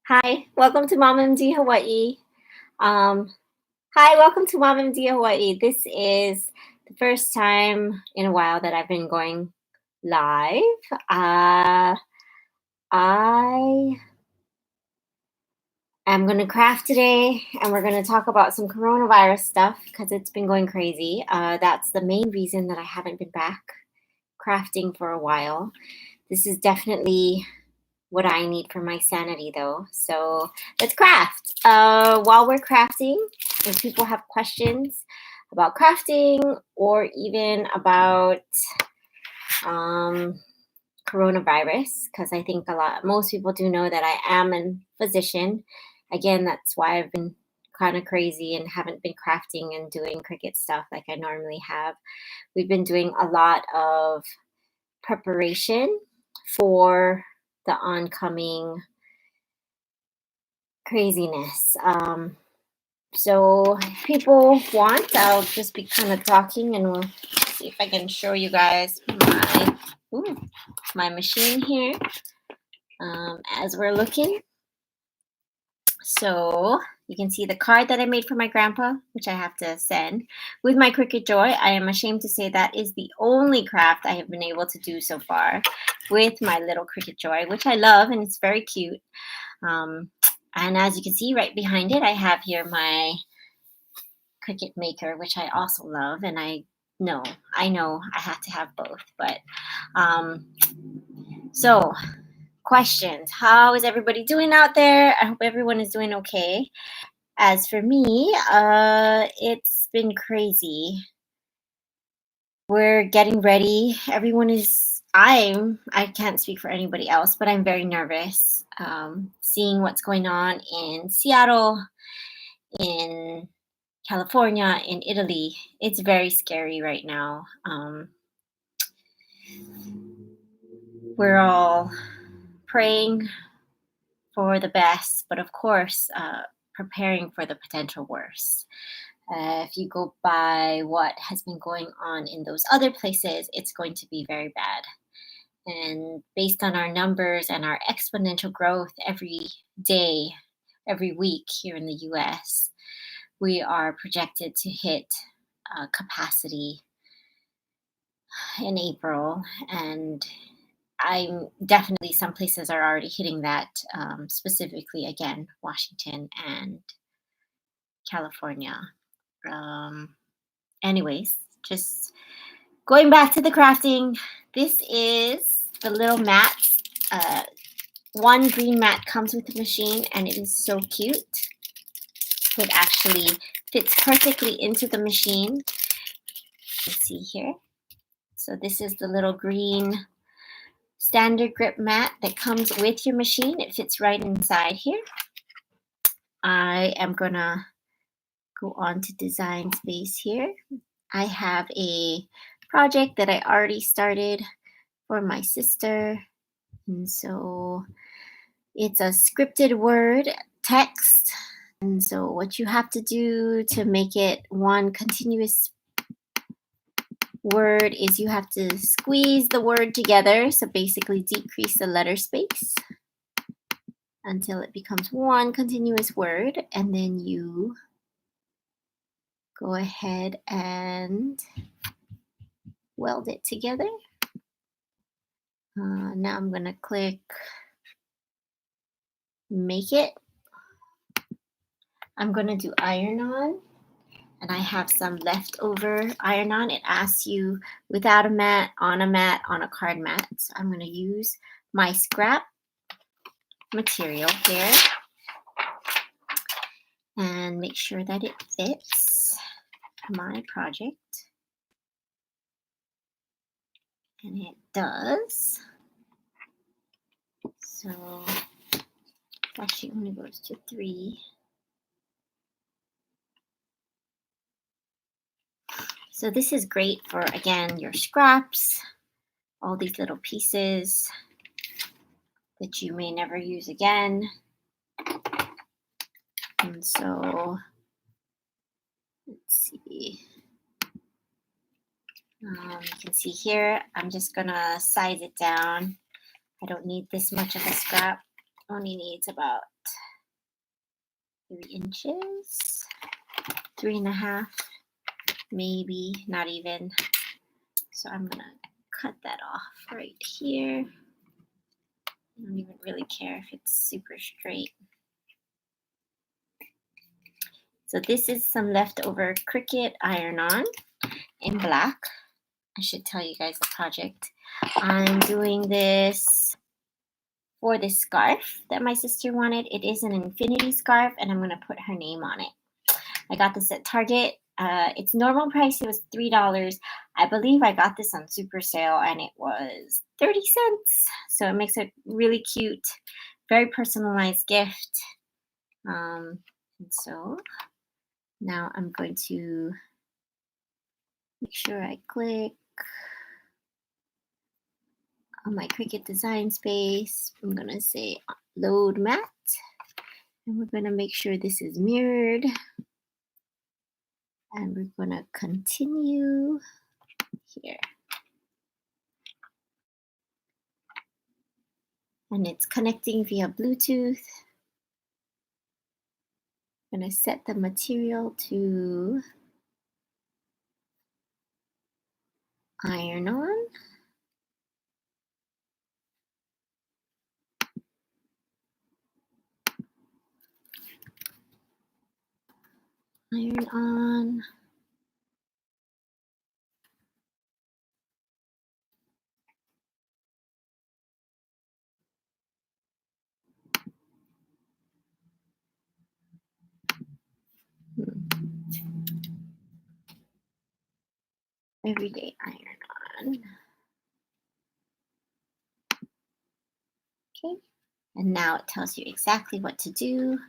Hi, welcome to Mom MD Hawaii. Um, Hi, welcome to Mom MD Hawaii. This is the first time in a while that I've been going live. Uh, I am going to craft today, and we're going to talk about some coronavirus stuff because it's been going crazy. That's the main reason that I haven't been back crafting for a while. This is definitely what I need for my sanity, though. So let's craft. While we're crafting, if people have questions about crafting or even about coronavirus, because I think most people do know that I am a physician. Again, that's why I've been kind of crazy and haven't been crafting and doing Cricut stuff like I normally have. We've been doing a lot of preparation for the oncoming craziness. So if people want, I'll just be kind of talking and we'll see if I can show you guys my machine here as we're looking. So you can see the card that I made for my grandpa, which I have to send with my Cricut Joy. I am ashamed to say that is the only craft I have been able to do so far with my little Cricut Joy, which I love and it's very cute. And as you can see right behind it, I have here my Cricut Maker, which I also love. And I know I have to have both. But so questions. How is everybody doing out there? I hope everyone is doing okay. As for me, it's been crazy. We're getting ready. I can't speak for anybody else, but I'm very nervous seeing what's going on in Seattle, in California, in Italy. It's very scary right now. We're all praying for the best, but of course, preparing for the potential worst. If you go by what has been going on in those other places, it's going to be very bad. And based on our numbers and our exponential growth every day, every week here in the US, we are projected to hit capacity in April. And I'm definitely, some places are already hitting that, specifically, again, Washington and California. Anyways, just going back to the crafting, this is the little mat. One green mat comes with the machine and it is so cute. It actually fits perfectly into the machine. You can see here. So this is the little green standard grip mat that comes with your machine. It fits right inside here. I am gonna go on to design space here. I have a project that I already started for my sister. And so it's a scripted word text. And so what you have to do to make it one continuous word is you have to squeeze the word together. So basically decrease the letter space until it becomes one continuous word. And then you go ahead and weld it together. Now I'm going to click make it. I'm going to do iron on. And I have some leftover iron on. It asks you without a mat, on a card mat. So I'm going to use my scrap material here and make sure that it fits my project. And it does. So actually only goes to 3. So this is great for, again, your scraps, all these little pieces that you may never use again. And so let's see. You can see here, I'm just gonna size it down. I don't need this much of a scrap. only needs about 3 inches, 3.5, maybe, not even. So I'm gonna cut that off right here. I don't even really care if it's super straight. So this is some leftover Cricut iron-on in black. I should tell you guys the project. I'm doing this for this scarf that my sister wanted. It is an infinity scarf, and I'm gonna put her name on it. I got this at Target. Its normal price, it was $3. I believe I got this on super sale and it was 30 cents. So it makes a really cute, very personalized gift. And so now I'm going to make sure I click on my Cricut design space. I'm going to say load mat. And we're going to make sure this is mirrored. And we're going to continue here. And it's connecting via Bluetooth. I'm going to set the material to iron on. Iron on. Everyday iron on. Okay, and now it tells you exactly what to do,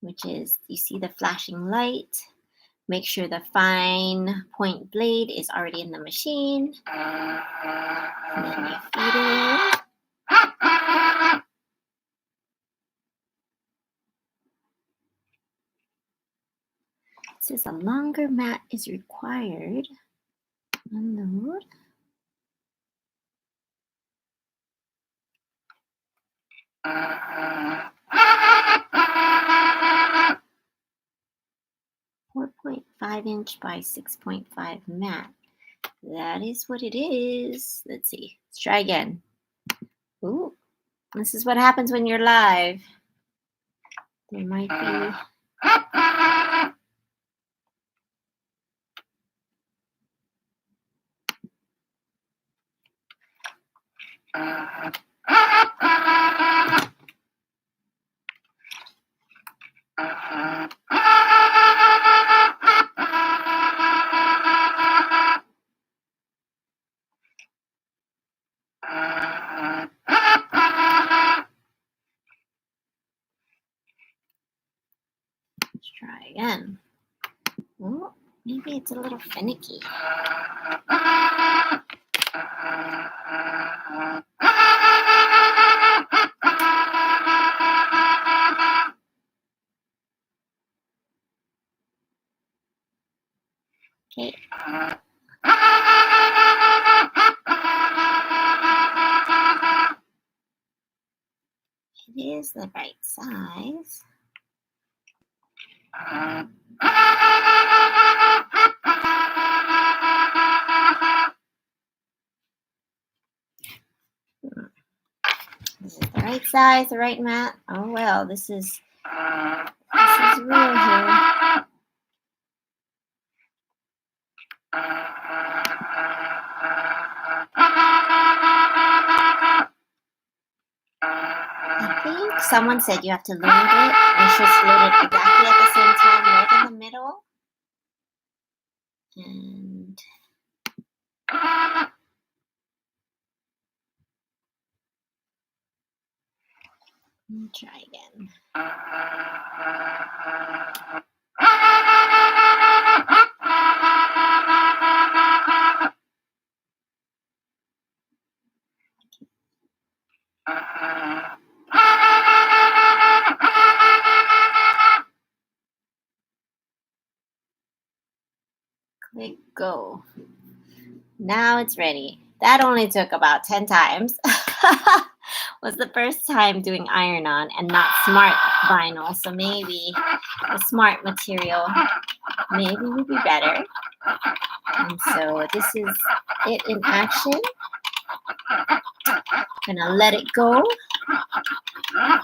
which is you see the flashing light. Make sure the fine point blade is already in the machine. And then you feed it in. It says a longer mat is required. Unload. Uh, 4.5-inch by 6.5 mat. That is what it is. Let's see. Let's try again. Ooh, this is what happens when you're live. There might be. Let's try again. Oh, maybe it's a little finicky. Okay. It is the right size. This is the right size, the right mat. Oh well, this is real here. I think someone said you have to load it. You should load it exactly at the same time, right in the middle. And let me try again. Click go. Now it's ready. That only took about 10 times. was the first time doing iron-on and not smart vinyl, so maybe the smart material maybe would be better. And so this is it in action. Gonna let it go,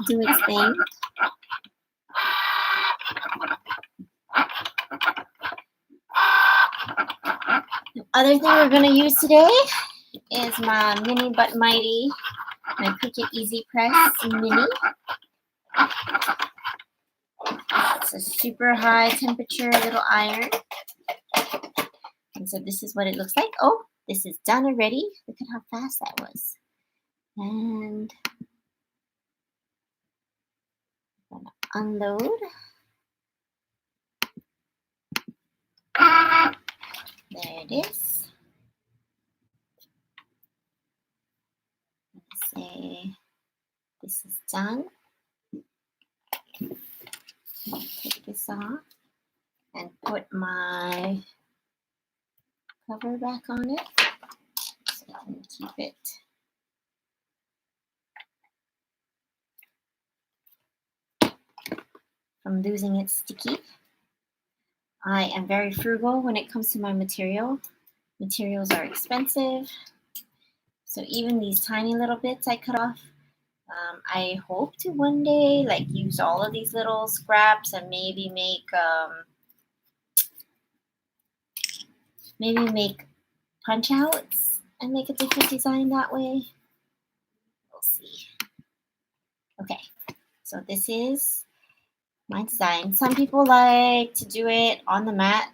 do its thing. The other thing we're gonna use today is my Mini but Mighty, my Cricut Easy Press Mini. It's a super high temperature little iron. And so this is what it looks like. Oh, this is done already. Look at how fast that was. And I'm gonna unload. There it is. Let's say this is done. Take this off and put my cover back on it so I can keep it from losing its sticky. I am very frugal when it comes to my material. Materials are expensive, so even these tiny little bits I cut off, I hope to one day like use all of these little scraps and maybe make punch outs and make a different design that way. We'll see. Okay, so this is my design. Some people like to do it on the mat.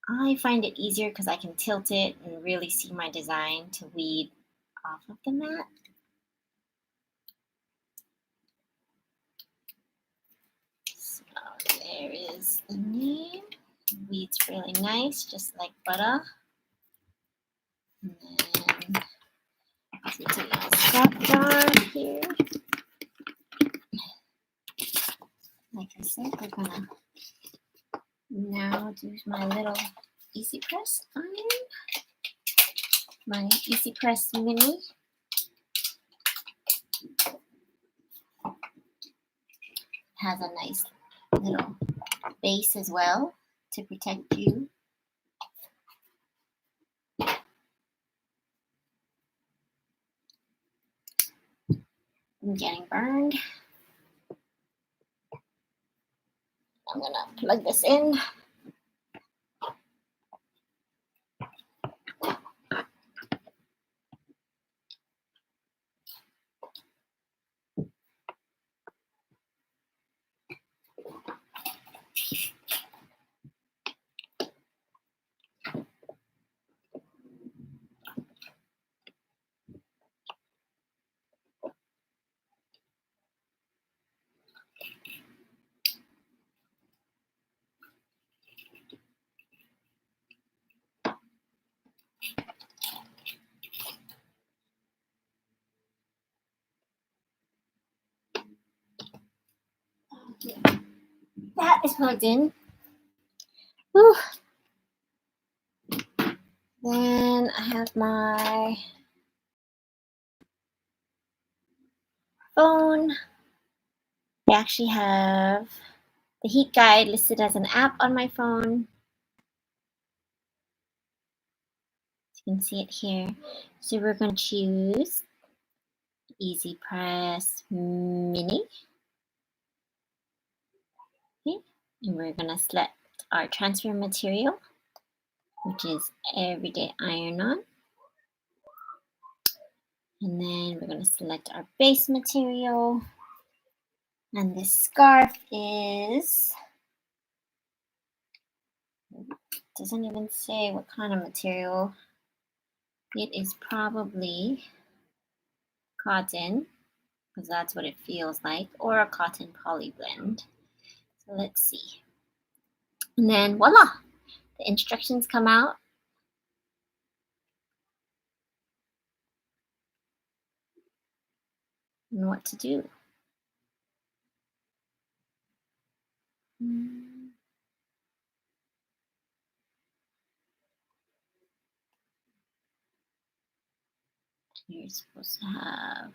I find it easier because I can tilt it and really see my design to weed off of the mat. So there is the name. It weeds really nice, just like butter. And then put it in my scrap jar here. Like I said, we're gonna now do my little Easy Press iron. My Easy Press Mini. Has a nice little base as well to protect you. I'm getting burned. I'm gonna plug this in. That is plugged in. Whew. Then I have my phone. I actually have the heat guide listed as an app on my phone. You can see it here. So we're going to choose Easy Press Mini. Okay. And we're going to select our transfer material, which is everyday iron-on. And then we're going to select our base material. And this scarf is, doesn't even say what kind of material. It is probably cotton, because that's what it feels like, or a cotton poly blend. So let's see. And then voila, the instructions come out. And what to do. You're supposed to have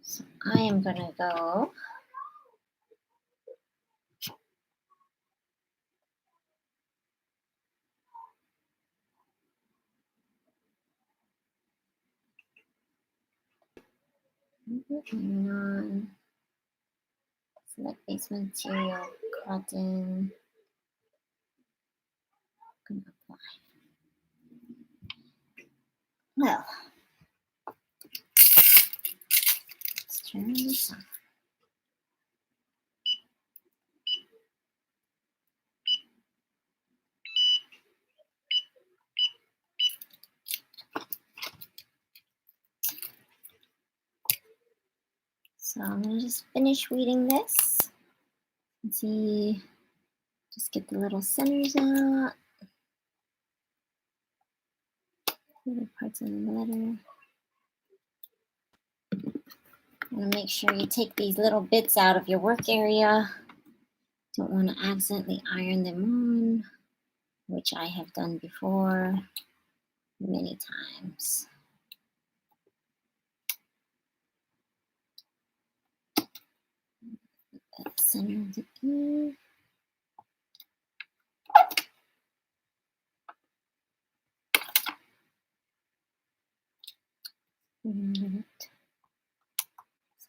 so I am gonna go non select base material, cotton. Gonna apply. Well, let's turn this on. So I'm gonna just finish weeding this. And see, just get the little centers out, little parts of the letter. And make sure you take these little bits out of your work area. Don't want to accidentally iron them on, which I have done before many times. Center of the E.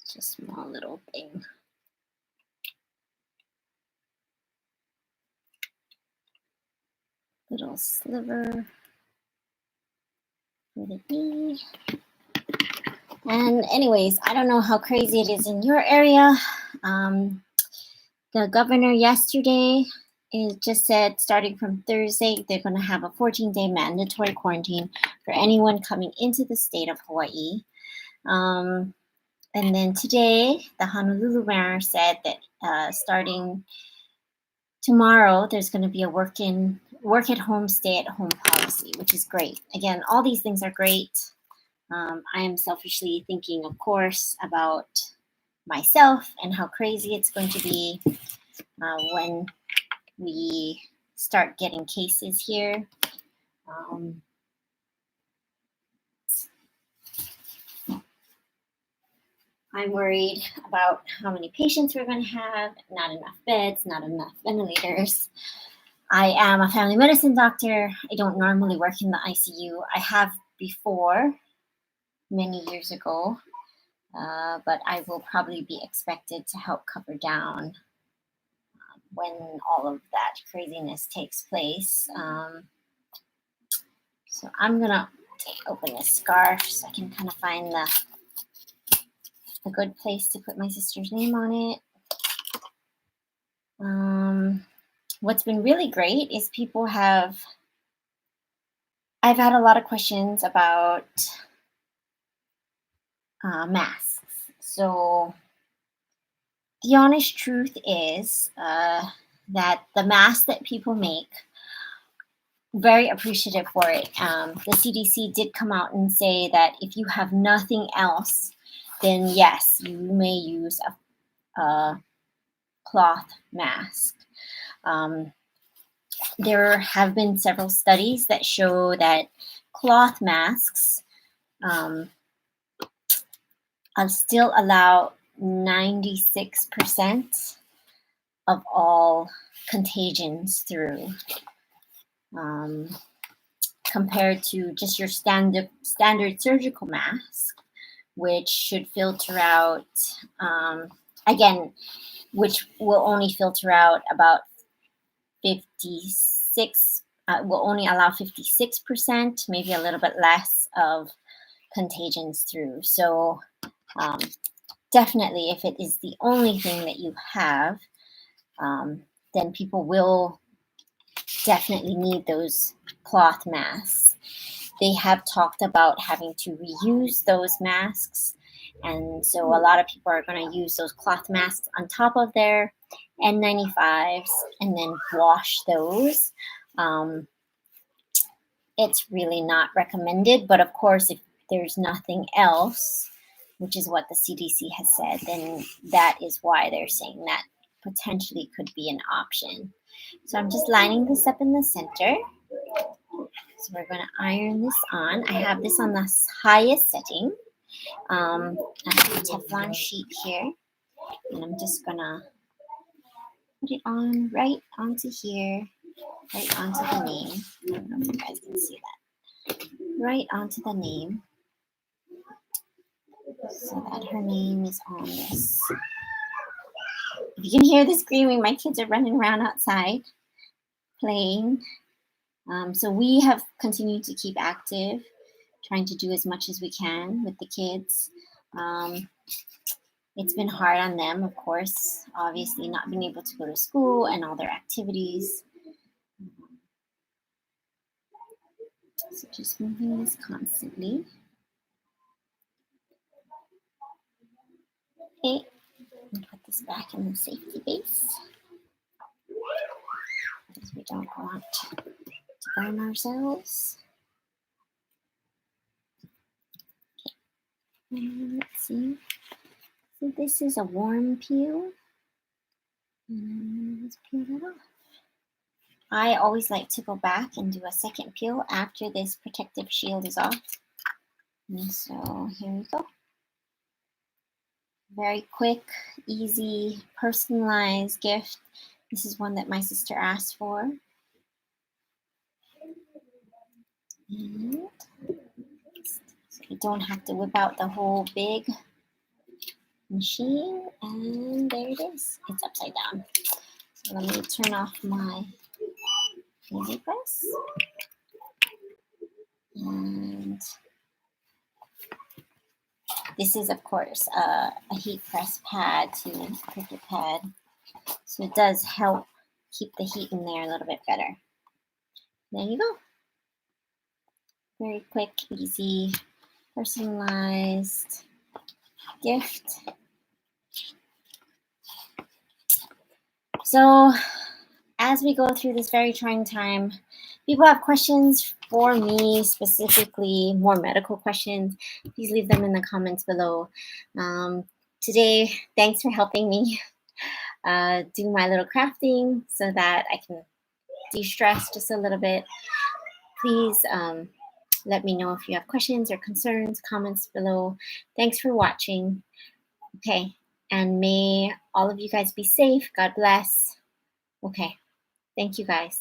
It's a small little thing. Little sliver for the E. And anyways, I don't know how crazy it is in your area. The governor yesterday just said starting from Thursday, they're going to have a 14-day mandatory quarantine for anyone coming into the state of Hawaii. And then today, the Honolulu mayor said that starting tomorrow, there's going to be a work at home, stay at home policy, which is great. Again, all these things are great. I am selfishly thinking, of course, about myself and how crazy it's going to be when we start getting cases here. I'm worried about how many patients we're going to have, not enough beds, not enough ventilators. I am a family medicine doctor. I don't normally work in the ICU. I have before, many years ago, but I will probably be expected to help cover down when all of that craziness takes place. So I'm gonna open this scarf so I can kind of find a good place to put my sister's name on it. What's been really great is I've had a lot of questions about masks. So the honest truth is that the masks that people make, very appreciative for it. The CDC did come out and say that if you have nothing else, then yes, you may use a cloth mask. There have been several studies that show that cloth masks still allow 96% of all contagions through, compared to just your standard surgical mask, which should filter out, again, which will only filter out about 56, will only allow 56%, maybe a little bit less of contagions through. So definitely, if it is the only thing that you have, then people will definitely need those cloth masks. They have talked about having to reuse those masks. And so a lot of people are going to use those cloth masks on top of their N95s and then wash those. it's really not recommended. But of course, if there's nothing else, which is what the CDC has said, then that is why they're saying that potentially could be an option. So I'm just lining this up in the center. So we're going to iron this on. I have this on the highest setting. I have a Teflon sheet here, and I'm just going to put it on right onto here, right onto the name. I don't know if you guys can see that. Right onto the name, so that her name is on this. If you can hear the screaming, my kids are running around outside playing. So we have continued to keep active, trying to do as much as we can with the kids. It's been hard on them, of course, obviously not being able to go to school and all their activities. So just moving this constantly. Okay, and put this back in the safety base, because we don't want to burn ourselves. Okay. And let's see. So this is a warm peel. And let's peel that off. I always like to go back and do a second peel after this protective shield is off. And so here we go. Very quick, easy, personalized gift. This is one that my sister asked for. And so you don't have to whip out the whole big machine. And there it is. It's upside down. So let me turn off my easy press. And this is, of course, a heat press pad too, Cricut pad. So it does help keep the heat in there a little bit better. There you go. Very quick, easy, personalized gift. So as we go through this very trying time, people have questions for me specifically, more medical questions. Please leave them in the comments below. Today, thanks for helping me do my little crafting so that I can de-stress just a little bit. Please let me know if you have questions or concerns, comments below. Thanks for watching. Okay, and may all of you guys be safe. God bless. Okay, thank you guys.